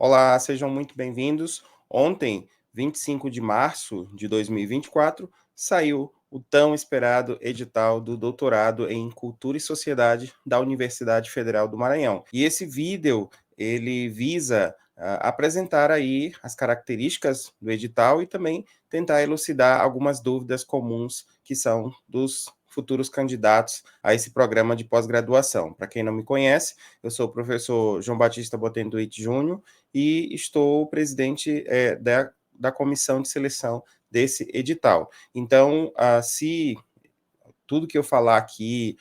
Olá, sejam muito bem-vindos. Ontem, 25 de março de 2024, saiu o tão esperado edital do doutorado em Cultura e Sociedade da Universidade Federal do Maranhão. E esse vídeo, ele visa apresentar aí as características do edital e também tentar elucidar algumas dúvidas comuns que são dos futuros candidatos a esse programa de pós-graduação. Para quem não me conhece, eu sou o professor João Batista Botenduit Júnior, e estou presidente da comissão de seleção desse edital. Então, se tudo que eu falar aqui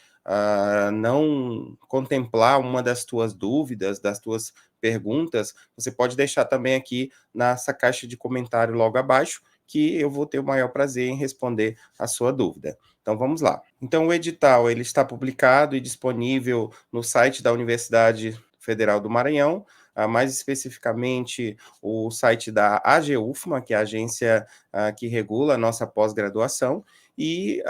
não contemplar uma das tuas dúvidas, das tuas perguntas, você pode deixar também aqui nessa caixa de comentário logo abaixo, que eu vou ter o maior prazer em responder a sua dúvida. Então vamos lá. Então o edital ele está publicado e disponível no site da Universidade Federal do Maranhão, mais especificamente o site da AGUFMA, que é a agência que regula a nossa pós-graduação, e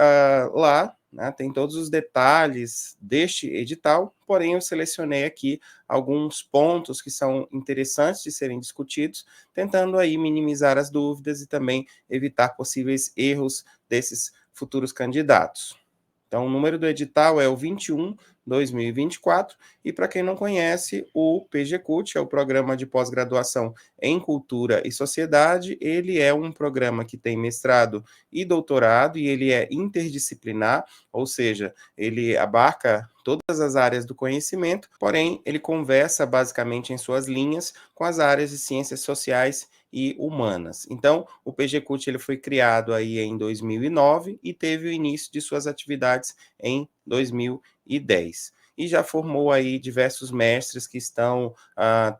lá tem todos os detalhes deste edital, porém eu selecionei aqui alguns pontos que são interessantes de serem discutidos, tentando aí minimizar as dúvidas e também evitar possíveis erros desses futuros candidatos. Então, o número do edital é o 21/2024, e para quem não conhece, o PGCult é o Programa de Pós-Graduação em Cultura e Sociedade. Ele é um programa que tem mestrado e doutorado, e ele é interdisciplinar, ou seja, ele abarca todas as áreas do conhecimento, porém, ele conversa basicamente em suas linhas com as áreas de ciências sociais e humanas. Então, o PGCult ele foi criado aí em 2009 e teve o início de suas atividades em 2010. E já formou aí diversos mestres que estão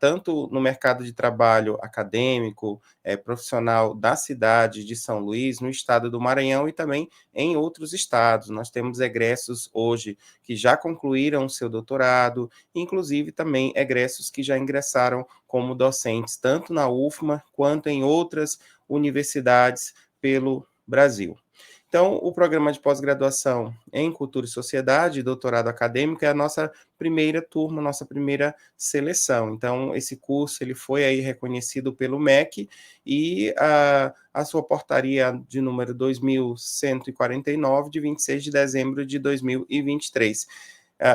tanto no mercado de trabalho acadêmico, profissional da cidade de São Luís, no estado do Maranhão e também em outros estados. Nós temos egressos hoje que já concluíram seu doutorado, inclusive também egressos que já ingressaram como docentes, tanto na UFMA quanto em outras universidades pelo Brasil. Então, o programa de pós-graduação em Cultura e Sociedade, doutorado acadêmico, é a nossa primeira turma, nossa primeira seleção. Então, esse curso ele foi aí reconhecido pelo MEC e a sua portaria de número 2149, de 26 de dezembro de 2023.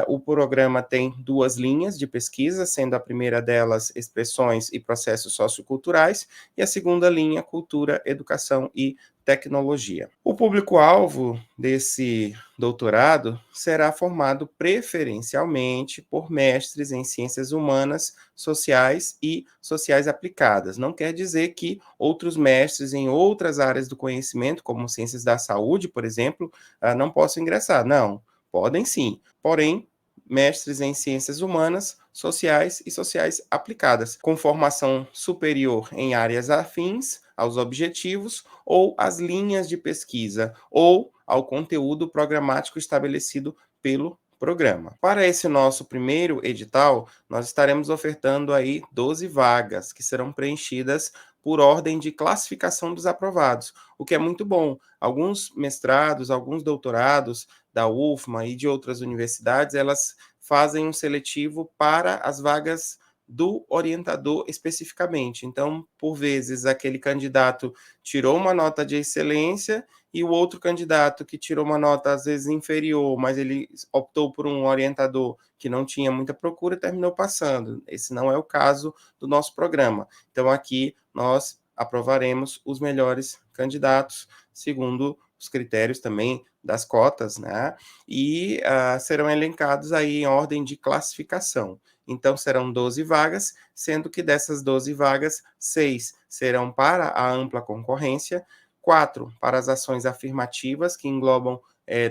O programa tem duas linhas de pesquisa, sendo a primeira delas expressões e processos socioculturais, e a segunda linha, cultura, educação e tecnologia. O público-alvo desse doutorado será formado preferencialmente por mestres em ciências humanas, sociais e sociais aplicadas. Não quer dizer que outros mestres em outras áreas do conhecimento, como ciências da saúde, por exemplo, não possam ingressar. Não, podem sim. Porém, mestres em ciências humanas, sociais e sociais aplicadas, com formação superior em áreas afins aos objetivos ou às linhas de pesquisa ou ao conteúdo programático estabelecido pelo programa. Para esse nosso primeiro edital, nós estaremos ofertando aí 12 vagas que serão preenchidas por ordem de classificação dos aprovados, o que é muito bom. Alguns mestrados, alguns doutorados da UFMA e de outras universidades, elas fazem um seletivo para as vagas do orientador especificamente. Então, por vezes, aquele candidato tirou uma nota de excelência e o outro candidato que tirou uma nota, às vezes, inferior, mas ele optou por um orientador que não tinha muita procura, terminou passando. Esse não é o caso do nosso programa. Então, aqui nós aprovaremos os melhores candidatos, segundo os critérios também das cotas, né? E serão elencados aí em ordem de classificação. Então, serão 12 vagas, sendo que dessas 12 vagas, 6 serão para a ampla concorrência, 4 para as ações afirmativas, que englobam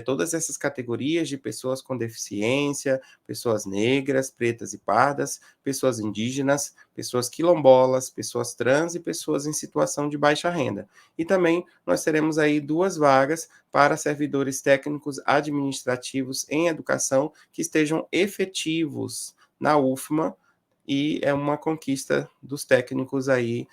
todas essas categorias de pessoas com deficiência, pessoas negras, pretas e pardas, pessoas indígenas, pessoas quilombolas, pessoas trans e pessoas em situação de baixa renda. E também nós teremos aí 2 vagas para servidores técnicos administrativos em educação que estejam efetivos na UFMA e é uma conquista dos técnicos aí,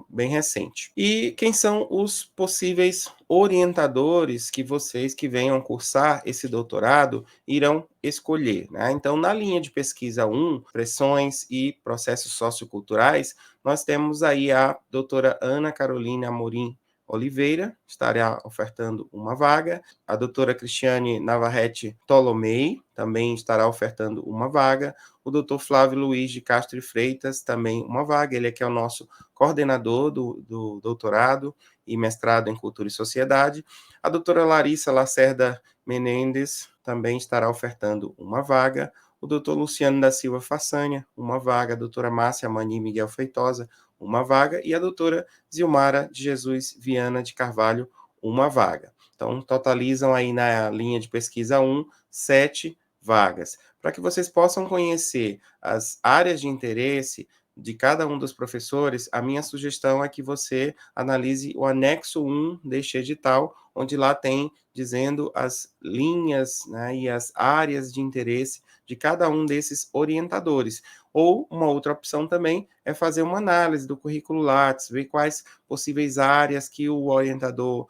bem recente. E quem são os possíveis orientadores que vocês que venham cursar esse doutorado irão escolher, né? Então, na linha de pesquisa 1, pressões e processos socioculturais, nós temos aí a doutora Ana Carolina Amorim Oliveira, estará ofertando uma vaga. A doutora Cristiane Navarrete Tolomei também estará ofertando uma vaga. O doutor Flávio Luiz de Castro e Freitas, também uma vaga. Ele aqui é o nosso coordenador do doutorado e mestrado em Cultura e Sociedade. A doutora Larissa Lacerda Menendez também estará ofertando uma vaga. O doutor Luciano da Silva Façanha, uma vaga. A doutora Márcia Mani Miguel Feitosa, uma vaga. E a doutora Zilmara de Jesus Viana de Carvalho, uma vaga. Então, totalizam aí na linha de pesquisa 1, 7 vagas. Para que vocês possam conhecer as áreas de interesse de cada um dos professores, a minha sugestão é que você analise o anexo 1 deste edital, onde lá tem dizendo as linhas, né, e as áreas de interesse de cada um desses orientadores. Ou uma outra opção também é fazer uma análise do currículo Lattes, ver quais possíveis áreas que o orientador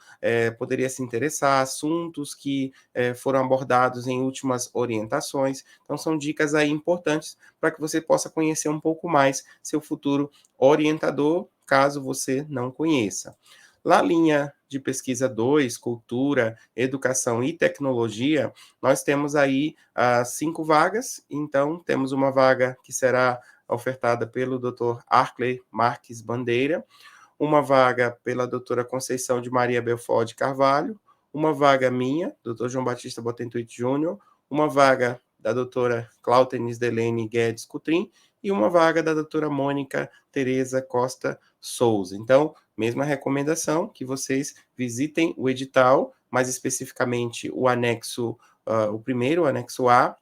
poderia se interessar, assuntos que foram abordados em últimas orientações. Então, são dicas aí importantes para que você possa conhecer um pouco mais seu futuro orientador, caso você não conheça. Na linha de pesquisa 2, cultura, educação e tecnologia, nós temos aí 5 vagas. Então, temos uma vaga que será ofertada pelo Dr. Arkley Marques Bandeira, uma vaga pela doutora Conceição de Maria Belfort de Carvalho, uma vaga minha, doutor João Batista Botentuit Júnior, uma vaga da doutora Cláutenis Delene Guedes Cutrim e uma vaga da doutora Mônica Tereza Costa Souza. Então, mesma recomendação, que vocês visitem o edital, mais especificamente o anexo, o primeiro, o anexo A,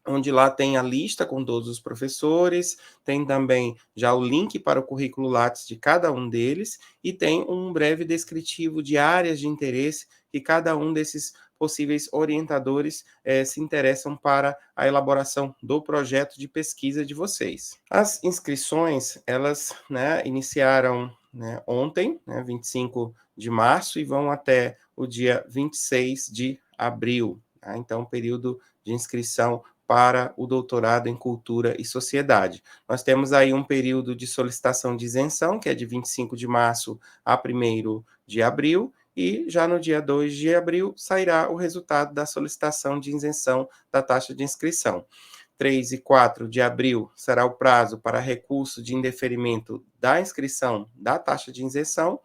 onde lá tem a lista com todos os professores, tem também já o link para o currículo Lattes de cada um deles, e tem um breve descritivo de áreas de interesse que cada um desses possíveis orientadores se interessam para a elaboração do projeto de pesquisa de vocês. As inscrições, elas, né, iniciaram, né, ontem, né, 25 de março, e vão até o dia 26 de abril. Tá? Então, período de inscrição para o doutorado em Cultura e Sociedade. Nós temos aí um período de solicitação de isenção, que é de 25 de março a 1º de abril, e já no dia 2 de abril sairá o resultado da solicitação de isenção da taxa de inscrição. 3 e 4 de abril será o prazo para recurso de indeferimento da inscrição da taxa de isenção.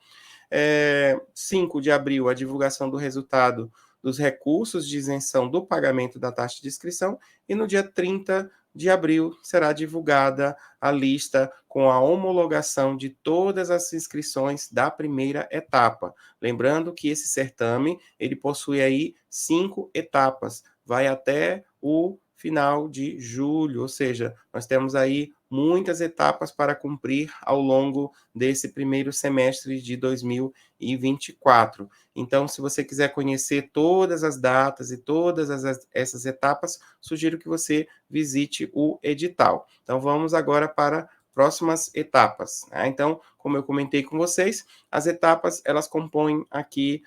5 de abril, a divulgação do resultado dos recursos de isenção do pagamento da taxa de inscrição, e no dia 30 de abril será divulgada a lista com a homologação de todas as inscrições da primeira etapa. Lembrando que esse certame, ele possui aí 5 etapas, vai até o final de julho, ou seja, nós temos aí muitas etapas para cumprir ao longo desse primeiro semestre de 2024. Então, se você quiser conhecer todas as datas e todas essas etapas, sugiro que você visite o edital. Então, vamos agora para próximas etapas. Né? Então, como eu comentei com vocês, as etapas elas compõem aqui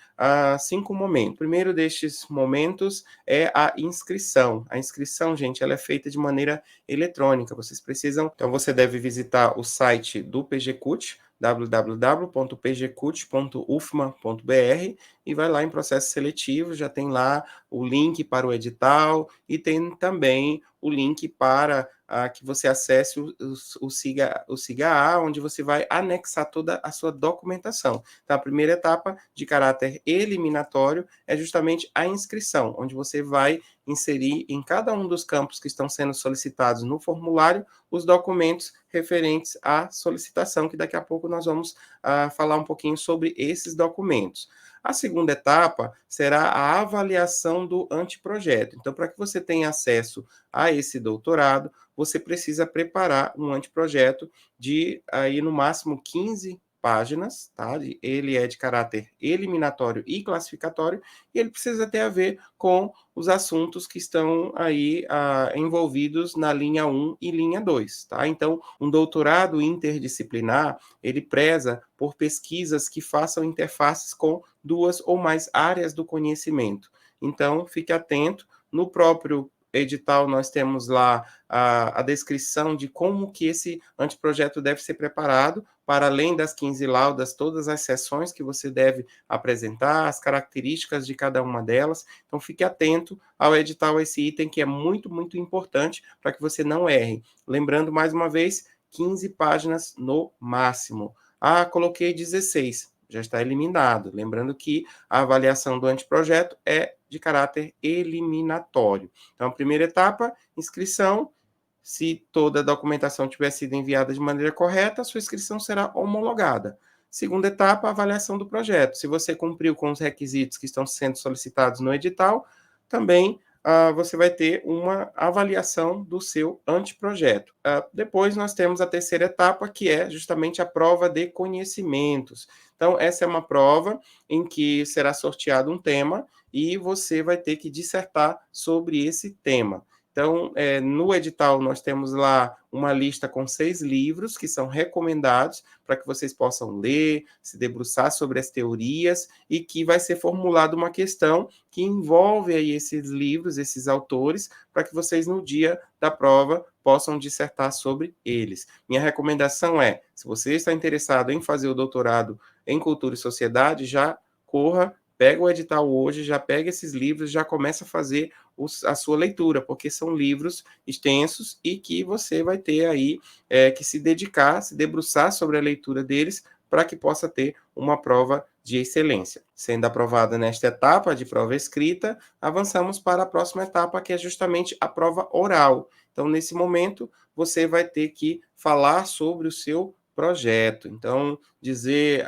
5 momentos. O primeiro destes momentos é a inscrição. A inscrição, gente, ela é feita de maneira eletrônica. Vocês precisam, então você deve visitar o site do PGCUT, www.pgcut.ufma.br, e vai lá em processo seletivo, já tem lá o link para o edital e tem também o link para que você acesse o SIGA-A, onde você vai anexar toda a sua documentação. Então, a primeira etapa de caráter eliminatório é justamente a inscrição, onde você vai inserir em cada um dos campos que estão sendo solicitados no formulário os documentos referentes à solicitação, que daqui a pouco nós vamos falar um pouquinho sobre esses documentos. A segunda etapa será a avaliação do anteprojeto. Então, para que você tenha acesso a esse doutorado, você precisa preparar um anteprojeto de, aí, no máximo, 15 páginas, tá? Ele é de caráter eliminatório e classificatório, e ele precisa ter a ver com os assuntos que estão aí envolvidos na linha 1 e linha 2, tá? Então, um doutorado interdisciplinar, ele preza por pesquisas que façam interfaces com duas ou mais áreas do conhecimento. Então, fique atento, no próprio edital nós temos lá a descrição de como que esse anteprojeto deve ser preparado, para além das 15 laudas, todas as sessões que você deve apresentar, as características de cada uma delas. Então, fique atento ao edital, esse item que é muito, muito importante para que você não erre. Lembrando, mais uma vez, 15 páginas no máximo. Ah, coloquei 16, já está eliminado. Lembrando que a avaliação do anteprojeto é de caráter eliminatório. Então, a primeira etapa, inscrição. Se toda a documentação tiver sido enviada de maneira correta, a sua inscrição será homologada. Segunda etapa, avaliação do projeto. Se você cumpriu com os requisitos que estão sendo solicitados no edital, também você vai ter uma avaliação do seu anteprojeto. Depois nós temos a terceira etapa, que é justamente a prova de conhecimentos. Então, essa é uma prova em que será sorteado um tema e você vai ter que dissertar sobre esse tema. Então, no edital, nós temos lá uma lista com 6 livros que são recomendados para que vocês possam ler, se debruçar sobre as teorias e que vai ser formulada uma questão que envolve aí esses livros, esses autores, para que vocês, no dia da prova, possam dissertar sobre eles. Minha recomendação é, se você está interessado em fazer o doutorado em Cultura e Sociedade, já corra, pega o edital hoje, já pega esses livros, já começa a fazer a sua leitura, porque são livros extensos e que você vai ter aí que se dedicar, se debruçar sobre a leitura deles para que possa ter uma prova de excelência. Sendo aprovada nesta etapa de prova escrita, avançamos para a próxima etapa, que é justamente a prova oral. Então, nesse momento, você vai ter que falar sobre o seu projeto. Então, dizer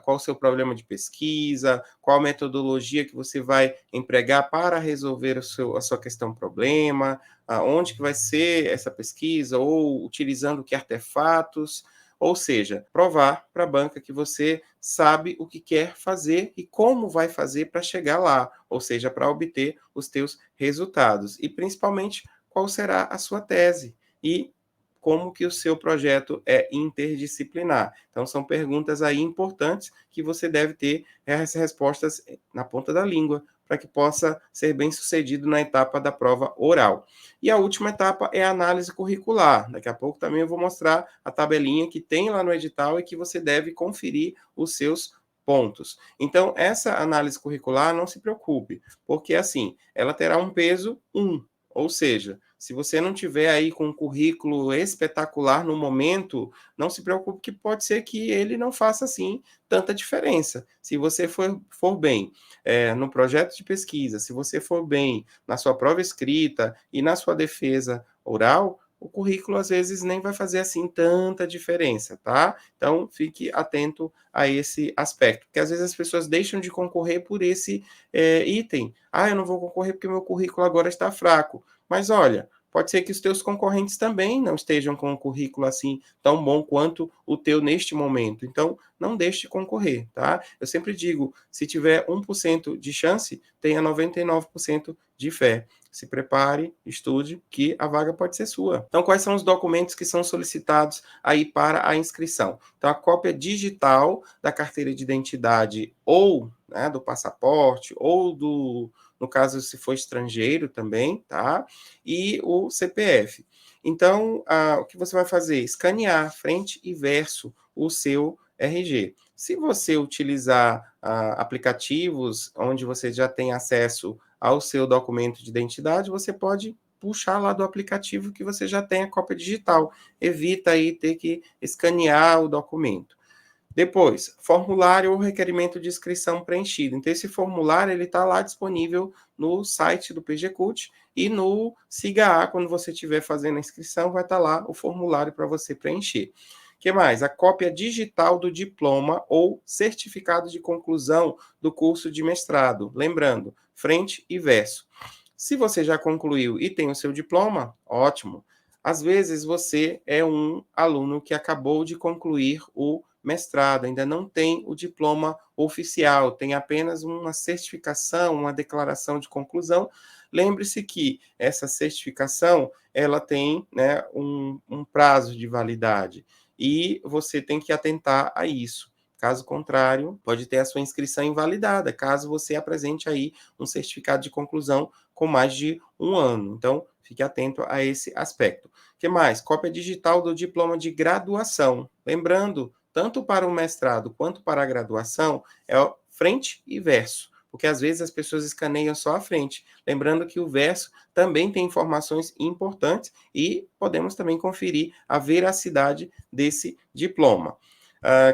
qual o seu problema de pesquisa, qual a metodologia que você vai empregar para resolver a sua questão problema, onde que vai ser essa pesquisa, ou utilizando que artefatos, ou seja, provar para a banca que você sabe o que quer fazer e como vai fazer para chegar lá, ou seja, para obter os teus resultados. E, principalmente, qual será a sua tese e como que o seu projeto é interdisciplinar. Então, são perguntas aí importantes que você deve ter as respostas na ponta da língua, para que possa ser bem sucedido na etapa da prova oral. E a última etapa é a análise curricular. Daqui a pouco também eu vou mostrar a tabelinha que tem lá no edital e que você deve conferir os seus pontos. Então, essa análise curricular, não se preocupe, porque assim, ela terá um peso 1, ou seja, se você não tiver aí com um currículo espetacular no momento, não se preocupe que pode ser que ele não faça, assim, tanta diferença. Se você for bem no projeto de pesquisa, se você for bem na sua prova escrita e na sua defesa oral, o currículo às vezes nem vai fazer assim tanta diferença, tá? Então, fique atento a esse aspecto, porque às vezes as pessoas deixam de concorrer por esse item. Ah, eu não vou concorrer porque meu currículo agora está fraco. Mas olha, pode ser que os teus concorrentes também não estejam com um currículo assim tão bom quanto o teu neste momento. Então, não deixe de concorrer, tá? Eu sempre digo, se tiver 1% de chance, tenha 99% de fé. Se prepare, estude, que a vaga pode ser sua. Então, quais são os documentos que são solicitados aí para a inscrição? Então, a cópia digital da carteira de identidade ou do passaporte, ou no caso, se for estrangeiro também, tá? E o CPF. Então, o que você vai fazer? Escanear frente e verso o seu RG. Se você utilizar aplicativos onde você já tem acesso ao seu documento de identidade, você pode puxar lá do aplicativo que você já tem a cópia digital. Evita aí ter que escanear o documento. Depois, formulário ou requerimento de inscrição preenchido. Então, esse formulário ele está lá disponível no site do PGCult e no SIGA, quando você estiver fazendo a inscrição, vai estar lá o formulário para você preencher. O que mais? A cópia digital do diploma ou certificado de conclusão do curso de mestrado. Lembrando, frente e verso. Se você já concluiu e tem o seu diploma, ótimo. Às vezes você é um aluno que acabou de concluir o mestrado, ainda não tem o diploma oficial, tem apenas uma certificação, uma declaração de conclusão. Lembre-se que essa certificação ela tem, né, um prazo de validade e você tem que atentar a isso. Caso contrário, pode ter a sua inscrição invalidada, caso você apresente aí um certificado de conclusão com mais de um ano. Então, fique atento a esse aspecto. O que mais? Cópia digital do diploma de graduação. Lembrando, tanto para o mestrado quanto para a graduação, é frente e verso, porque às vezes as pessoas escaneiam só a frente. Lembrando que o verso também tem informações importantes e podemos também conferir a veracidade desse diploma.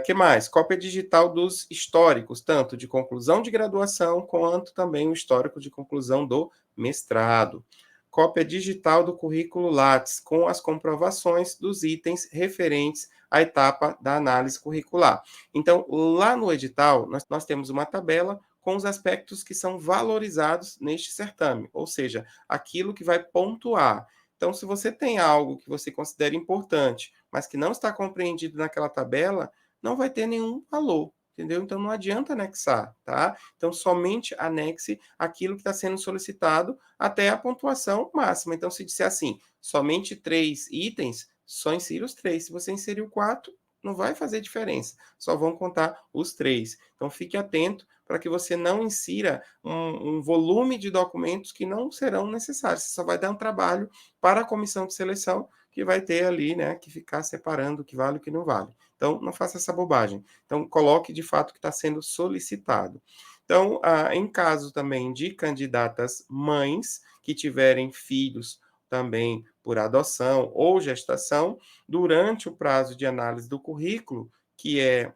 Que mais? Cópia digital dos históricos, tanto de conclusão de graduação, quanto também o histórico de conclusão do mestrado. Cópia digital do currículo Lattes, com as comprovações dos itens referentes à etapa da análise curricular. Então, lá no edital, nós temos uma tabela com os aspectos que são valorizados neste certame, ou seja, aquilo que vai pontuar. Então, se você tem algo que você considera importante, mas que não está compreendido naquela tabela, não vai ter nenhum valor, entendeu? Então, não adianta anexar, tá? Então, somente anexe aquilo que está sendo solicitado até a pontuação máxima. Então, se disser assim, somente 3 itens, só insira os 3. Se você inseriu 4, não vai fazer diferença, só vão contar os 3. Então, fique atento para que você não insira um volume de documentos que não serão necessários. Você só vai dar um trabalho para a comissão de seleção, que vai ter ali, né, que ficar separando o que vale e o que não vale. Então, não faça essa bobagem. Então, coloque de fato o que está sendo solicitado. Então, em caso também de candidatas mães que tiverem filhos também por adoção ou gestação, durante o prazo de análise do currículo, que é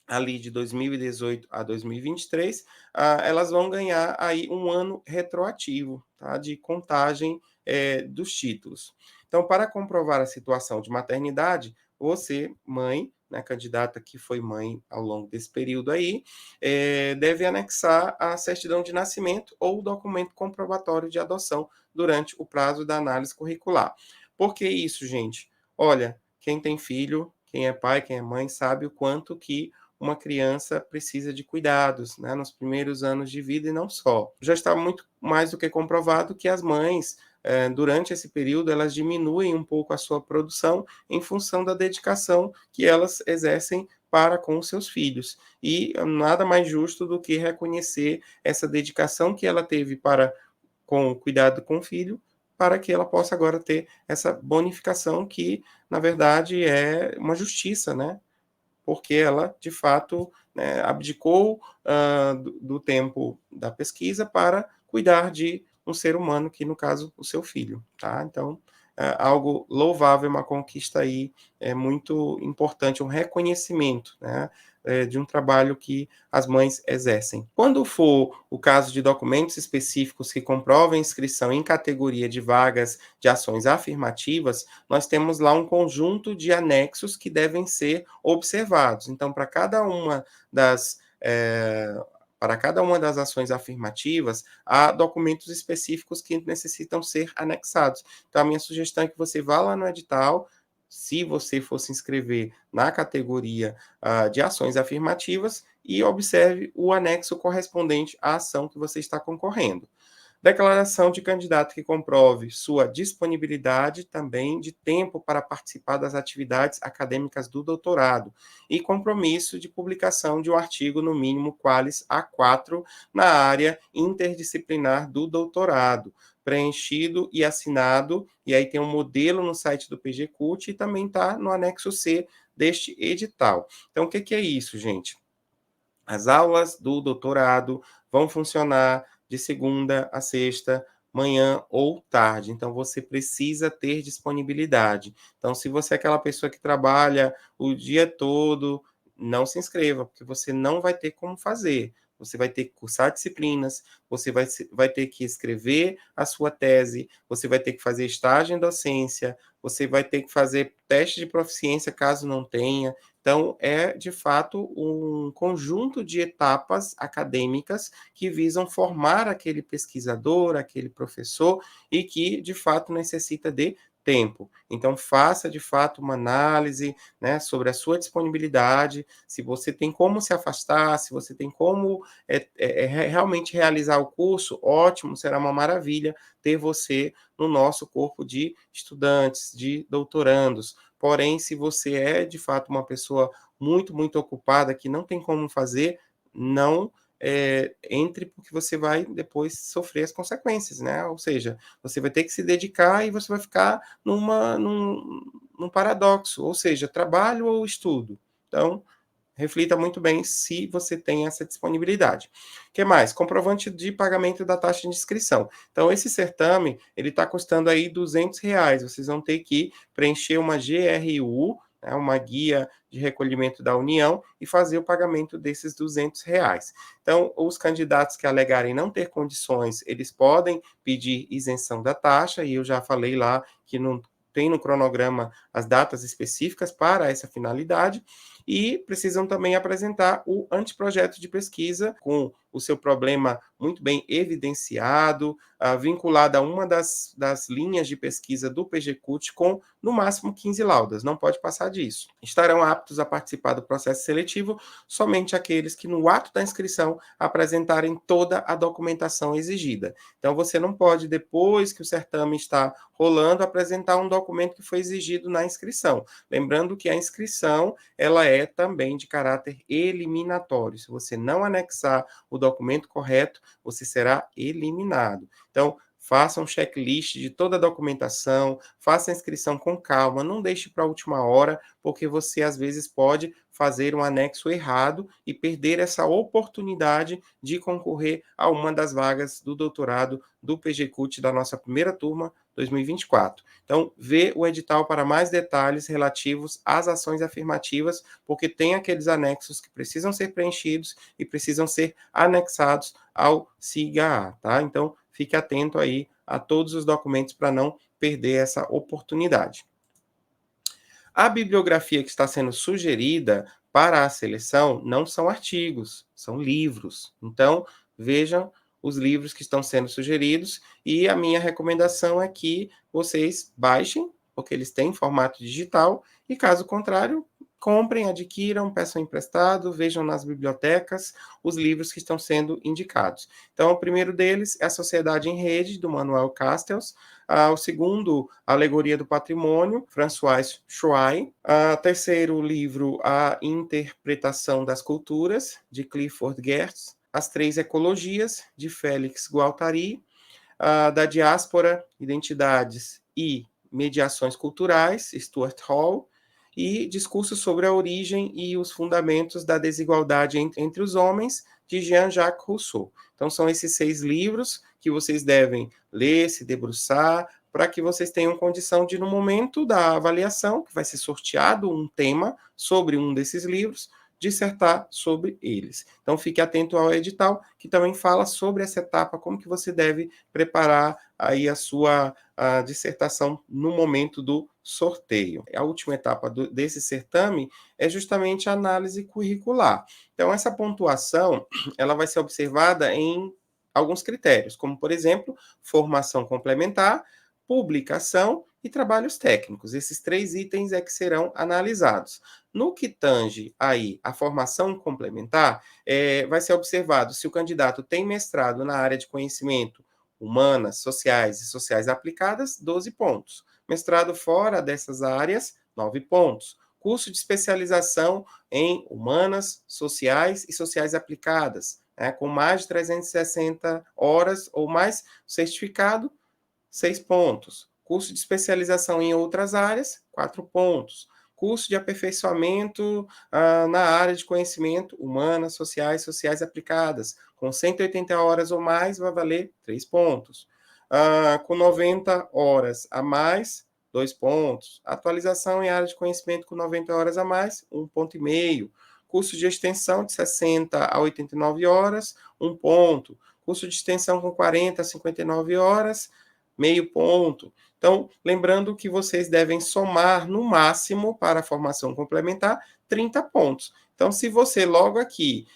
ali de 2018 a 2023, elas vão ganhar aí um ano retroativo, tá, de contagem dos títulos. Então, para comprovar a situação de maternidade, você, mãe, né, candidata que foi mãe ao longo desse período aí, deve anexar a certidão de nascimento ou o documento comprobatório de adoção durante o prazo da análise curricular. Por que isso, gente? Olha, quem tem filho, quem é pai, quem é mãe, sabe o quanto que uma criança precisa de cuidados, né, nos primeiros anos de vida e não só. Já está muito mais do que comprovado que as mães, durante esse período, elas diminuem um pouco a sua produção em função da dedicação que elas exercem para com os seus filhos. E nada mais justo do que reconhecer essa dedicação que ela teve para com o cuidado com o filho, para que ela possa agora ter essa bonificação que, na verdade, é uma justiça, né? Porque ela, de fato, né, abdicou do tempo da pesquisa para cuidar de um ser humano, que no caso, o seu filho, tá? Então, algo louvável, uma conquista aí muito importante, um reconhecimento, né, de um trabalho que as mães exercem. Quando for o caso de documentos específicos que comprovem inscrição em categoria de vagas de ações afirmativas, nós temos lá um conjunto de anexos que devem ser observados. Então, para cada uma das ações afirmativas, há documentos específicos que necessitam ser anexados. Então, a minha sugestão é que você vá lá no edital, se você for se inscrever na categoria de ações afirmativas, e observe o anexo correspondente à ação que você está concorrendo. Declaração de candidato que comprove sua disponibilidade também de tempo para participar das atividades acadêmicas do doutorado e compromisso de publicação de um artigo, no mínimo qualis A4, na área interdisciplinar do doutorado, preenchido e assinado, e aí tem um modelo no site do PGCult e também está no anexo C deste edital. Então, o que é isso, gente? As aulas do doutorado vão funcionar de segunda a sexta, manhã ou tarde. Então, você precisa ter disponibilidade. Então, se você é aquela pessoa que trabalha o dia todo, não se inscreva, porque você não vai ter como fazer. Você vai ter que cursar disciplinas, você vai ter que escrever a sua tese, você vai ter que fazer estágio em docência, você vai ter que fazer teste de proficiência, caso não tenha. Então, é de fato um conjunto de etapas acadêmicas que visam formar aquele pesquisador, aquele professor, e que de fato necessita de tempo. Então, faça de fato uma análise, né, sobre a sua disponibilidade, se você tem como se afastar, se você tem como realmente realizar o curso, ótimo, será uma maravilha ter você no nosso corpo de estudantes, de doutorandos. Porém, se você é de fato uma pessoa muito, muito ocupada, que não tem como fazer, não entre, porque você vai depois sofrer as consequências, né? Ou seja, você vai ter que se dedicar e você vai ficar num paradoxo, ou seja, trabalho ou estudo. Então, reflita muito bem se você tem essa disponibilidade. O que mais? Comprovante de pagamento da taxa de inscrição. Então, esse certame, ele está custando aí R$ 200. Vocês vão ter que preencher uma GRU, né, uma guia de recolhimento da União, e fazer o pagamento desses R$ 200. Então, os candidatos que alegarem não ter condições, eles podem pedir isenção da taxa, e eu já falei lá que não tem no cronograma as datas específicas para essa finalidade, e precisam também apresentar o anteprojeto de pesquisa com o seu problema muito bem evidenciado, vinculado a uma das linhas de pesquisa do PGCUT com, no máximo, 15 laudas, não pode passar disso. Estarão aptos a participar do processo seletivo somente aqueles que, no ato da inscrição, apresentarem toda a documentação exigida. Então, você não pode, depois que o certame está rolando, apresentar um documento que foi exigido na inscrição. Lembrando que a inscrição, ela é também de caráter eliminatório. Se você não anexar o documento correto, você será eliminado. Então, faça um checklist de toda a documentação, faça a inscrição com calma, não deixe para a última hora, porque você às vezes pode fazer um anexo errado e perder essa oportunidade de concorrer a uma das vagas do doutorado do PGCUT da nossa primeira turma 2024. Então, vê o edital para mais detalhes relativos às ações afirmativas, porque tem aqueles anexos que precisam ser preenchidos e precisam ser anexados ao SIGA, tá? Então, fique atento aí a todos os documentos para não perder essa oportunidade. A bibliografia que está sendo sugerida para a seleção não são artigos, são livros. Então, vejam os livros que estão sendo sugeridos e a minha recomendação é que vocês baixem, porque eles têm formato digital, e caso contrário, comprem, adquiram, peçam emprestado, vejam nas bibliotecas os livros que estão sendo indicados. Então, o primeiro deles é A Sociedade em Rede, do Manuel Castells. O segundo, A Alegoria do Patrimônio, François Schway. Terceiro livro, A Interpretação das Culturas, de Clifford Geertz. As Três Ecologias, de Félix Guattari. Da Diáspora, Identidades e Mediações Culturais, Stuart Hall. E Discurso sobre a Origem e os Fundamentos da Desigualdade entre os Homens, de Jean-Jacques Rousseau. Então, são esses 6 livros que vocês devem ler, se debruçar, para que vocês tenham condição de, no momento da avaliação, que vai ser sorteado um tema sobre um desses livros, dissertar sobre eles. Então, fique atento ao edital, que também fala sobre essa etapa, como que você deve preparar aí a sua dissertação no momento do sorteio. A última etapa desse certame é justamente a análise curricular. Então, essa pontuação, ela vai ser observada em alguns critérios, como, por exemplo, formação complementar, publicação e trabalhos técnicos. Esses 3 itens é que serão analisados. No que tange aí a formação complementar, vai ser observado se o candidato tem mestrado na área de conhecimento humanas, sociais e sociais aplicadas, 12 pontos. Mestrado fora dessas áreas, 9 pontos. Curso de especialização em humanas, sociais e sociais aplicadas, né, com mais de 360 horas ou mais, certificado, 6 pontos. Curso de especialização em outras áreas, 4 pontos. Curso de aperfeiçoamento na área de conhecimento humanas, sociais, sociais aplicadas, com 180 horas ou mais, vai valer 3 pontos. Com 90 horas a mais, 2 pontos. Atualização em área de conhecimento com 90 horas a mais, 1,5 ponto. Curso de extensão de 60 a 89 horas, 1 ponto. Curso de extensão com 40 a 59 horas, meio ponto. Então, lembrando que vocês devem somar no máximo para a formação complementar 30 pontos. Então, se você logo aqui,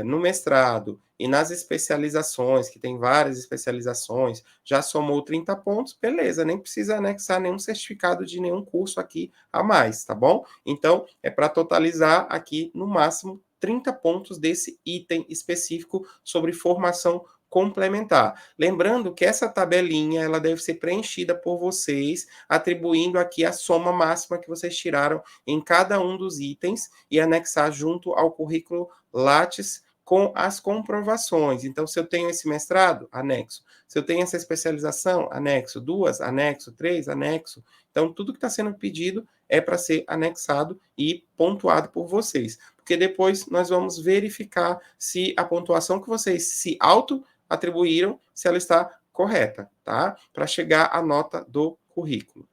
no mestrado e nas especializações, que tem várias especializações, já somou 30 pontos, beleza, nem precisa anexar nenhum certificado de nenhum curso aqui a mais, tá bom? Então, é para totalizar aqui no máximo 30 pontos desse item específico sobre formação complementar. Lembrando que essa tabelinha ela deve ser preenchida por vocês, atribuindo aqui a soma máxima que vocês tiraram em cada um dos itens e anexar junto ao currículo Lattes com as comprovações. Então, se eu tenho esse mestrado, anexo. Se eu tenho essa especialização, anexo. 2, anexo. 3, anexo. Então, tudo que está sendo pedido é para ser anexado e pontuado por vocês. Porque depois nós vamos verificar se a pontuação que vocês se auto-atribuíram, se ela está correta, tá? Para chegar à nota do currículo.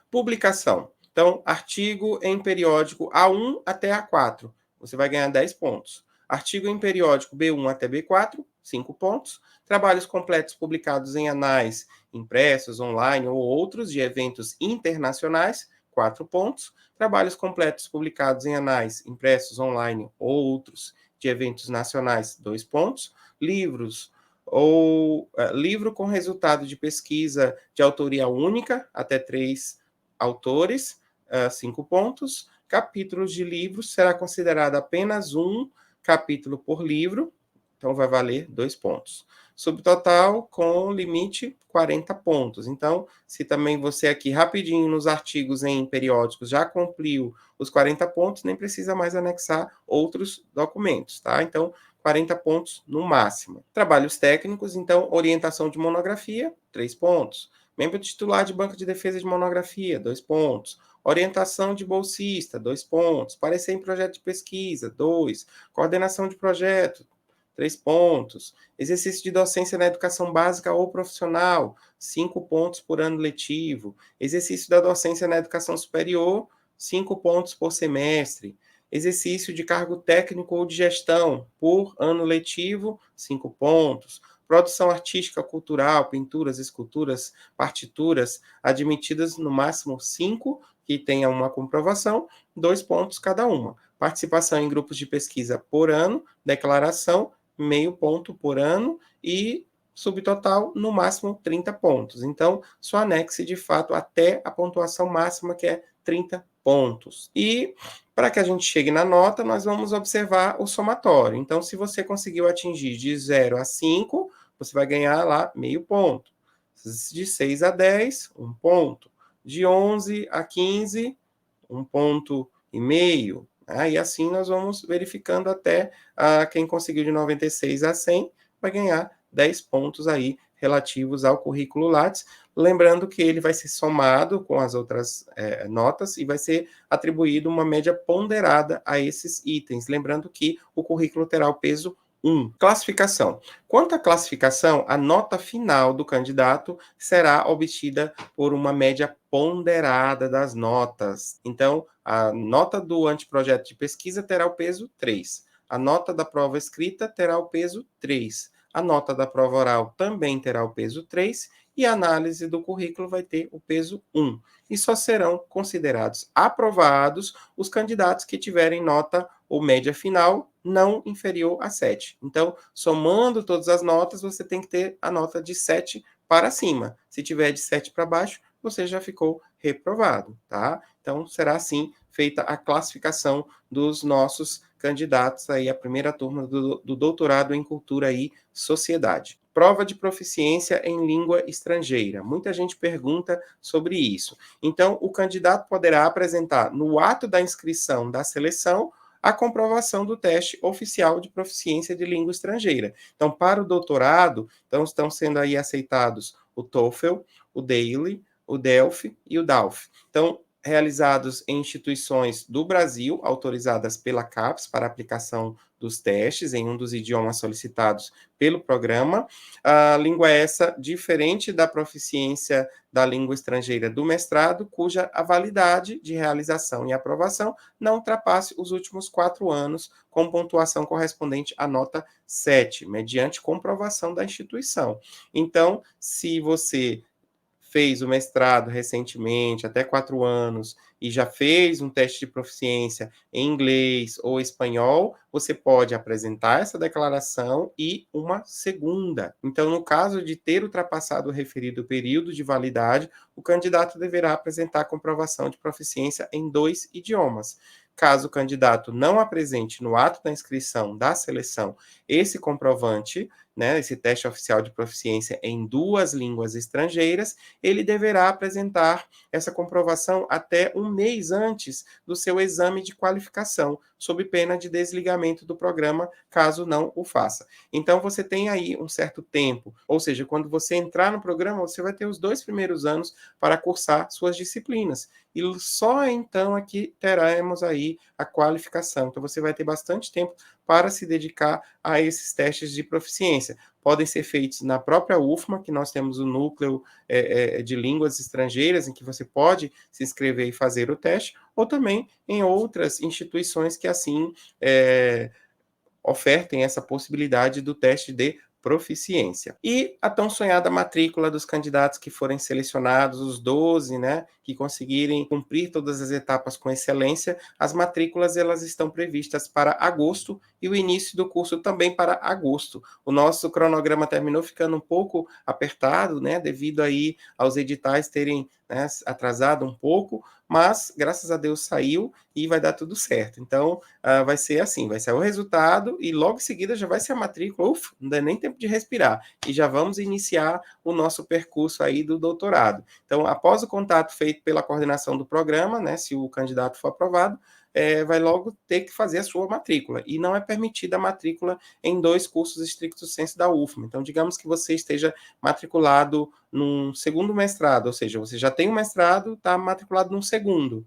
Publicação. Então, artigo em periódico A1 até A4, você vai ganhar 10 pontos. Artigo em periódico B1 até B4, 5 pontos. Trabalhos completos publicados em anais, impressos, online ou outros de eventos internacionais, 4 pontos. Trabalhos completos publicados em anais, impressos, online ou outros de eventos nacionais, 2 pontos. Livros ou livro com resultado de pesquisa de autoria única, até 3 autores, 5 pontos. Capítulos de livros, será considerado apenas um capítulo por livro, então vai valer 2 pontos. Subtotal com limite 40 pontos. Então, se também você aqui rapidinho nos artigos em periódicos já cumpriu os 40 pontos, nem precisa mais anexar outros documentos, tá? Então, 40 pontos no máximo. Trabalhos técnicos, então, orientação de monografia, 3 pontos. Membro titular de banco de defesa de monografia, 2 pontos. Orientação de bolsista, 2 pontos. Parecer em projeto de pesquisa, 2. Coordenação de projeto, 3 pontos. Exercício de docência na educação básica ou profissional, 5 pontos por ano letivo. Exercício da docência na educação superior, 5 pontos por semestre. Exercício de cargo técnico ou de gestão por ano letivo, 5 pontos. Produção artística, cultural, pinturas, esculturas, partituras, admitidas no máximo 5, que tenha uma comprovação, 2 pontos cada uma. Participação em grupos de pesquisa por ano, declaração, meio ponto por ano e subtotal, no máximo 30 pontos. Então, só anexe de fato até a pontuação máxima, que é 30 pontos. E para que a gente chegue na nota, nós vamos observar o somatório. Então, se você conseguiu atingir de 0 a 5, você vai ganhar lá meio ponto. De 6 a 10, 1 ponto. De 11 a 15, 1 ponto e meio. E assim nós vamos verificando até quem conseguiu de 96 a 100 vai ganhar 10 pontos aí relativos ao currículo Lattes. Lembrando que ele vai ser somado com as outras notas e vai ser atribuído uma média ponderada a esses itens. Lembrando que o currículo terá o peso 1. Classificação. Quanto à classificação, a nota final do candidato será obtida por uma média ponderada das notas. Então, a nota do anteprojeto de pesquisa terá o peso 3. A nota da prova escrita terá o peso 3. A nota da prova oral também terá o peso 3 e a análise do currículo vai ter o peso 1. E só serão considerados aprovados os candidatos que tiverem nota ou média final não inferior a 7. Então, somando todas as notas, você tem que ter a nota de 7 para cima. Se tiver de 7 para baixo, você já ficou reprovado, tá? Então, será assim feita a classificação dos nossos candidatos aí, a primeira turma do doutorado em cultura e sociedade. Prova de proficiência em língua estrangeira. Muita gente pergunta sobre isso. Então, o candidato poderá apresentar no ato da inscrição da seleção a comprovação do teste oficial de proficiência de língua estrangeira. Então, para o doutorado, então, estão sendo aí aceitados o TOEFL, o DAILY, o DELF e o DALF. Então, realizados em instituições do Brasil, autorizadas pela CAPES para aplicação dos testes em um dos idiomas solicitados pelo programa. A língua é essa diferente da proficiência da língua estrangeira do mestrado, cuja a validade de realização e aprovação não ultrapasse os últimos 4 anos, com pontuação correspondente à nota 7, mediante comprovação da instituição. Então, se você fez o mestrado recentemente, até 4 anos, e já fez um teste de proficiência em inglês ou espanhol, você pode apresentar essa declaração e uma segunda. Então, no caso de ter ultrapassado o referido período de validade, o candidato deverá apresentar comprovação de proficiência em 2 idiomas. Caso o candidato não apresente no ato da inscrição da seleção esse comprovante, né, esse teste oficial de proficiência em 2 línguas estrangeiras, ele deverá apresentar essa comprovação até um mês antes do seu exame de qualificação, sob pena de desligamento do programa, caso não o faça. Então, você tem aí um certo tempo, ou seja, quando você entrar no programa, você vai ter os 2 primeiros anos para cursar suas disciplinas. E só então é que teremos aí a qualificação. Então, você vai ter bastante tempo para se dedicar a esses testes de proficiência. Podem ser feitos na própria UFMA, que nós temos o núcleo de línguas estrangeiras, em que você pode se inscrever e fazer o teste, ou também em outras instituições que assim ofertem essa possibilidade do teste de proficiência. E a tão sonhada matrícula dos candidatos que forem selecionados, os 12, né, que conseguirem cumprir todas as etapas com excelência, as matrículas elas estão previstas para agosto e o início do curso também para agosto. O nosso cronograma terminou ficando um pouco apertado, né, devido aí aos editais terem, né, atrasado um pouco, mas graças a Deus saiu e vai dar tudo certo. Então, vai ser assim, vai ser o resultado e logo em seguida já vai ser a matrícula, não dá nem tempo de respirar, e já vamos iniciar o nosso percurso aí do doutorado. Então, após o contato feito pela coordenação do programa, né, se o candidato for aprovado, vai logo ter que fazer a sua matrícula, e não é permitida a matrícula em 2 cursos stricto sensu da UFMA. Então, digamos que você esteja matriculado num segundo mestrado, ou seja, você já tem um mestrado, está matriculado num segundo,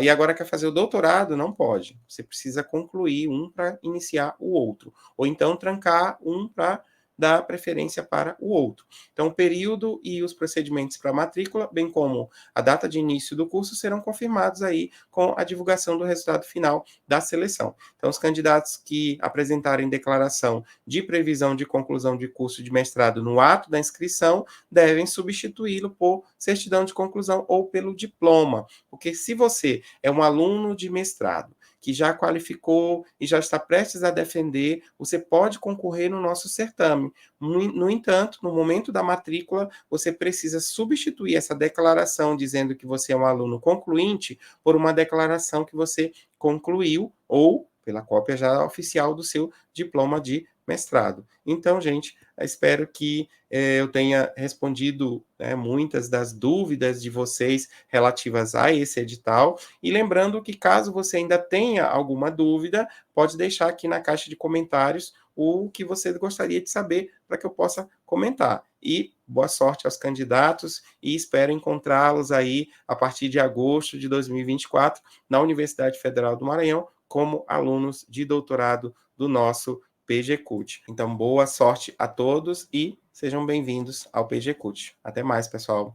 e agora quer fazer o doutorado, não pode. Você precisa concluir um para iniciar o outro. Ou então trancar um para dar preferência para o outro. Então, o período e os procedimentos para a matrícula, bem como a data de início do curso, serão confirmados aí com a divulgação do resultado final da seleção. Então, os candidatos que apresentarem declaração de previsão de conclusão de curso de mestrado no ato da inscrição devem substituí-lo por certidão de conclusão ou pelo diploma, porque se você é um aluno de mestrado que já qualificou e já está prestes a defender, você pode concorrer no nosso certame. No entanto, no momento da matrícula, você precisa substituir essa declaração dizendo que você é um aluno concluinte por uma declaração que você concluiu ou pela cópia já oficial do seu diploma de mestrado. Então, gente, espero que eu tenha respondido, né, muitas das dúvidas de vocês relativas a esse edital. E lembrando que, caso você ainda tenha alguma dúvida, pode deixar aqui na caixa de comentários o que você gostaria de saber para que eu possa comentar. E boa sorte aos candidatos e espero encontrá-los aí a partir de agosto de 2024 na Universidade Federal do Maranhão como alunos de doutorado do nosso PGCult. Então, boa sorte a todos e sejam bem-vindos ao PGCult. Até mais, pessoal.